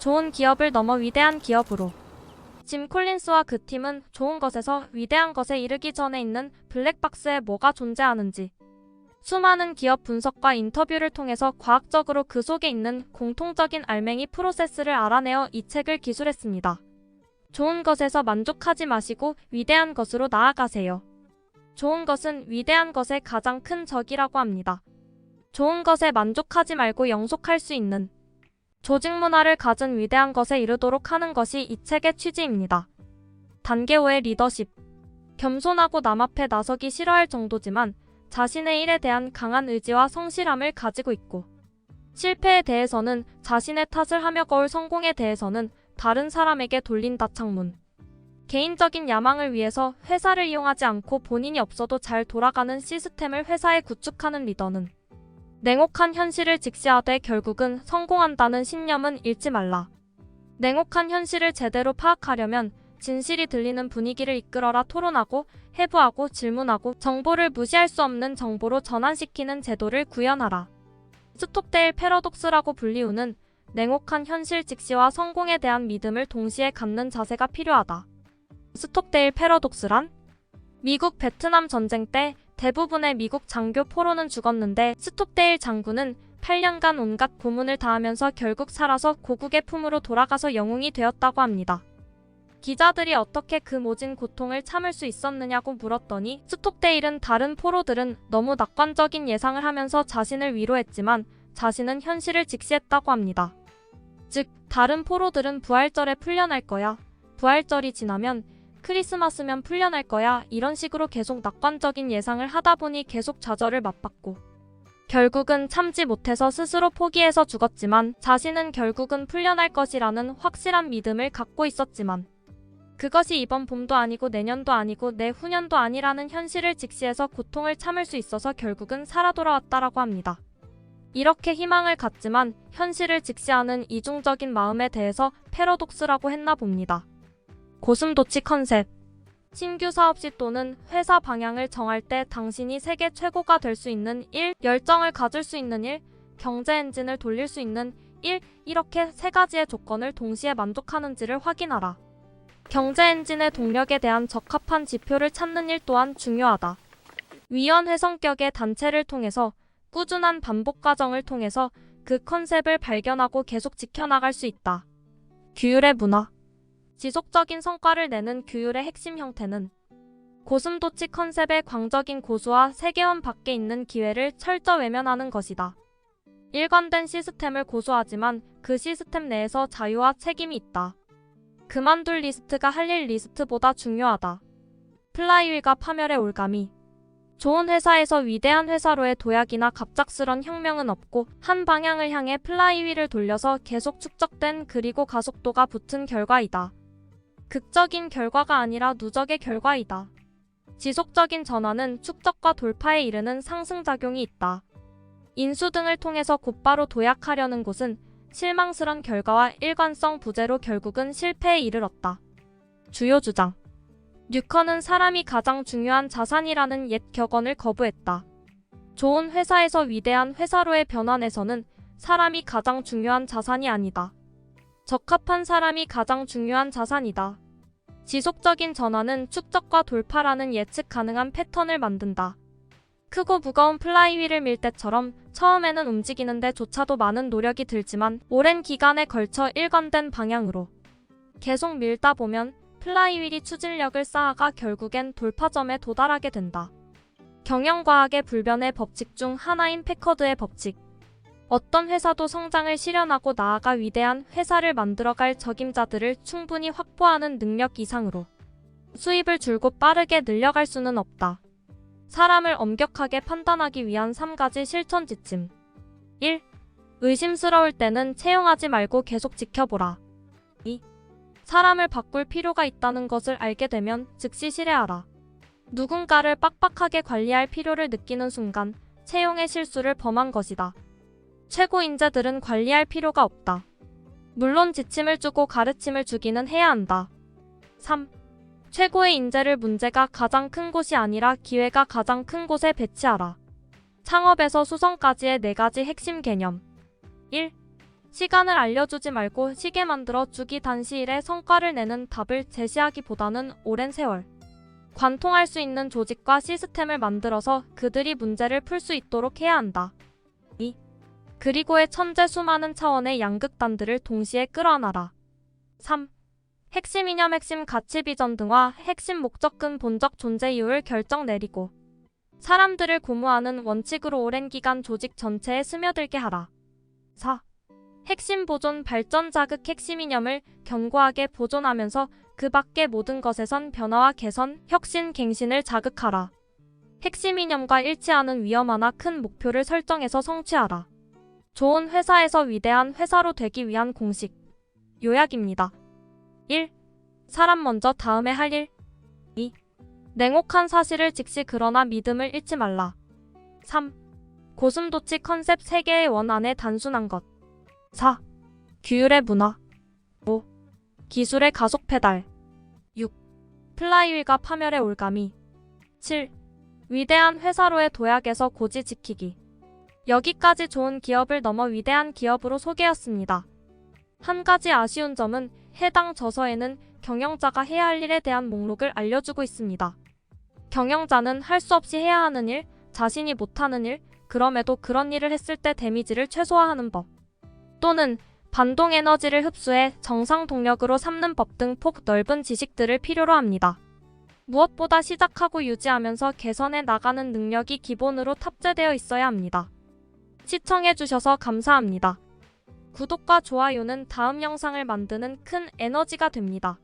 좋은 기업을 넘어 위대한 기업으로. 짐 콜린스와 그 팀은 좋은 것에서 위대한 것에 이르기 전에 있는 블랙박스에 뭐가 존재하는지 수많은 기업 분석과 인터뷰를 통해서 과학적으로 그 속에 있는 공통적인 알맹이 프로세스를 알아내어 이 책을 기술했습니다. 좋은 것에서 만족하지 마시고 위대한 것으로 나아가세요. 좋은 것은 위대한 것의 가장 큰 적이라고 합니다. 좋은 것에 만족하지 말고 영속할 수 있는 조직 문화를 가진 위대한 것에 이르도록 하는 것이 이 책의 취지입니다. 단계 5의 리더십. 겸손하고 남 앞에 나서기 싫어할 정도지만 자신의 일에 대한 강한 의지와 성실함을 가지고 있고 실패에 대해서는 자신의 탓을 하며 거울 성공에 대해서는 다른 사람에게 돌린다. 창문. 개인적인 야망을 위해서 회사를 이용하지 않고 본인이 없어도 잘 돌아가는 시스템을 회사에 구축하는 리더는 냉혹한 현실을 직시하되 결국은 성공한다는 신념은 잃지 말라. 냉혹한 현실을 제대로 파악하려면 진실이 들리는 분위기를 이끌어라. 토론하고 해부하고 질문하고 정보를 무시할 수 없는 정보로 전환시키는 제도를 구현하라. 스톡데일 패러독스라고 불리우는 냉혹한 현실 직시와 성공에 대한 믿음을 동시에 갖는 자세가 필요하다. 스톡데일 패러독스란? 미국 베트남 전쟁 때 대부분의 미국 장교 포로는 죽었는데 스톡데일 장군은 8년간 온갖 고문을 당하면서 결국 살아서 고국의 품으로 돌아가서 영웅이 되었다고 합니다. 기자들이 어떻게 그 모진 고통을 참을 수 있었느냐고 물었더니 스톡데일은 다른 포로들은 너무 낙관적인 예상을 하면서 자신을 위로했지만 자신은 현실을 직시했다고 합니다. 즉, 다른 포로들은 부활절에 풀려날 거야. 부활절이 지나면 크리스마스면 풀려날 거야. 이런 식으로 계속 낙관적인 예상을 하다 보니 계속 좌절을 맛봤고 결국은 참지 못해서 스스로 포기해서 죽었지만 자신은 결국은 풀려날 것이라는 확실한 믿음을 갖고 있었지만 그것이 이번 봄도 아니고 내년도 아니고 내후년도 아니라는 현실을 직시해서 고통을 참을 수 있어서 결국은 살아 돌아왔다라고 합니다. 이렇게 희망을 갖지만 현실을 직시하는 이중적인 마음에 대해서 패러독스라고 했나 봅니다. 고슴도치 컨셉. 신규 사업시 또는 회사 방향을 정할 때 당신이 세계 최고가 될 수 있는 일, 열정을 가질 수 있는 일, 경제 엔진을 돌릴 수 있는 일, 이렇게 세 가지의 조건을 동시에 만족하는지를 확인하라. 경제 엔진의 동력에 대한 적합한 지표를 찾는 일 또한 중요하다. 위원회 성격의 단체를 통해서 꾸준한 반복 과정을 통해서 그 컨셉을 발견하고 계속 지켜나갈 수 있다. 규율의 문화. 지속적인 성과를 내는 규율의 핵심 형태는 고슴도치 컨셉의 광적인 고수와 세계원 밖에 있는 기회를 철저 외면하는 것이다. 일관된 시스템을 고수하지만 그 시스템 내에서 자유와 책임이 있다. 그만둘 리스트가 할 일 리스트보다 중요하다. 플라이휠과 파멸의 올가미. 좋은 회사에서 위대한 회사로의 도약이나 갑작스런 혁명은 없고 한 방향을 향해 플라이휠을 돌려서 계속 축적된 그리고 가속도가 붙은 결과이다. 극적인 결과가 아니라 누적의 결과이다. 지속적인 전환은 축적과 돌파에 이르는 상승작용이 있다. 인수 등을 통해서 곧바로 도약하려는 곳은 실망스런 결과와 일관성 부재로 결국은 실패에 이르렀다. 주요 주장. 뉴컨은 사람이 가장 중요한 자산이라는 옛 격언을 거부했다. 좋은 회사에서 위대한 회사로의 변환에서는 사람이 가장 중요한 자산이 아니다. 적합한 사람이 가장 중요한 자산이다. 지속적인 전환은 축적과 돌파라는 예측 가능한 패턴을 만든다. 크고 무거운 플라이휠을 밀 때처럼 처음에는 움직이는데 조차도 많은 노력이 들지만 오랜 기간에 걸쳐 일관된 방향으로 계속 밀다 보면 플라이휠이 추진력을 쌓아가 결국엔 돌파점에 도달하게 된다. 경영과학의 불변의 법칙 중 하나인 패커드의 법칙. 어떤 회사도 성장을 실현하고 나아가 위대한 회사를 만들어갈 적임자들을 충분히 확보하는 능력 이상으로 수입을 줄곧 빠르게 늘려갈 수는 없다. 사람을 엄격하게 판단하기 위한 3가지 실천 지침. 1. 의심스러울 때는 채용하지 말고 계속 지켜보라. 2. 사람을 바꿀 필요가 있다는 것을 알게 되면 즉시 실행하라. 누군가를 빡빡하게 관리할 필요를 느끼는 순간 채용의 실수를 범한 것이다. 최고 인재들은 관리할 필요가 없다. 물론 지침을 주고 가르침을 주기는 해야 한다. 3. 최고의 인재를 문제가 가장 큰 곳이 아니라 기회가 가장 큰 곳에 배치하라. 창업에서 수성까지의 4가지 핵심 개념. 1. 시간을 알려주지 말고 시계 만들어 주기 단시일에 성과를 내는 답을 제시하기보다는 오랜 세월 관통할 수 있는 조직과 시스템을 만들어서 그들이 문제를 풀 수 있도록 해야 한다. 2. 그리고의 천재 수많은 차원의 양극단들을 동시에 끌어안아라. 3. 핵심 이념, 핵심 가치, 비전 등과 핵심 목적, 근본적 존재 이유를 결정 내리고 사람들을 고무하는 원칙으로 오랜 기간 조직 전체에 스며들게 하라. 4. 핵심 보존, 발전, 자극, 핵심 이념을 견고하게 보존하면서 그 밖의 모든 것에선 변화와 개선, 혁신, 갱신을 자극하라. 핵심 이념과 일치하는 위험하나 큰 목표를 설정해서 성취하라. 좋은 회사에서 위대한 회사로 되기 위한 공식. 요약입니다. 1. 사람 먼저 다음에 할 일. 2. 냉혹한 사실을 직시 그러나 믿음을 잃지 말라. 3. 고슴도치 컨셉 세계의 원 안에 단순한 것. 4. 규율의 문화. 5. 기술의 가속 페달. 6. 플라이휠과 파멸의 올가미. 7. 위대한 회사로의 도약에서 고지 지키기. 여기까지 좋은 기업을 넘어 위대한 기업으로 소개했습니다. 한 가지 아쉬운 점은 해당 저서에는 경영자가 해야 할 일에 대한 목록을 알려주고 있습니다. 경영자는 할 수 없이 해야 하는 일, 자신이 못하는 일, 그럼에도 그런 일을 했을 때 데미지를 최소화하는 법, 또는 반동 에너지를 흡수해 정상 동력으로 삼는 법 등 폭 넓은 지식들을 필요로 합니다. 무엇보다 시작하고 유지하면서 개선해 나가는 능력이 기본으로 탑재되어 있어야 합니다. 시청해주셔서 감사합니다. 구독과 좋아요는 다음 영상을 만드는 큰 에너지가 됩니다.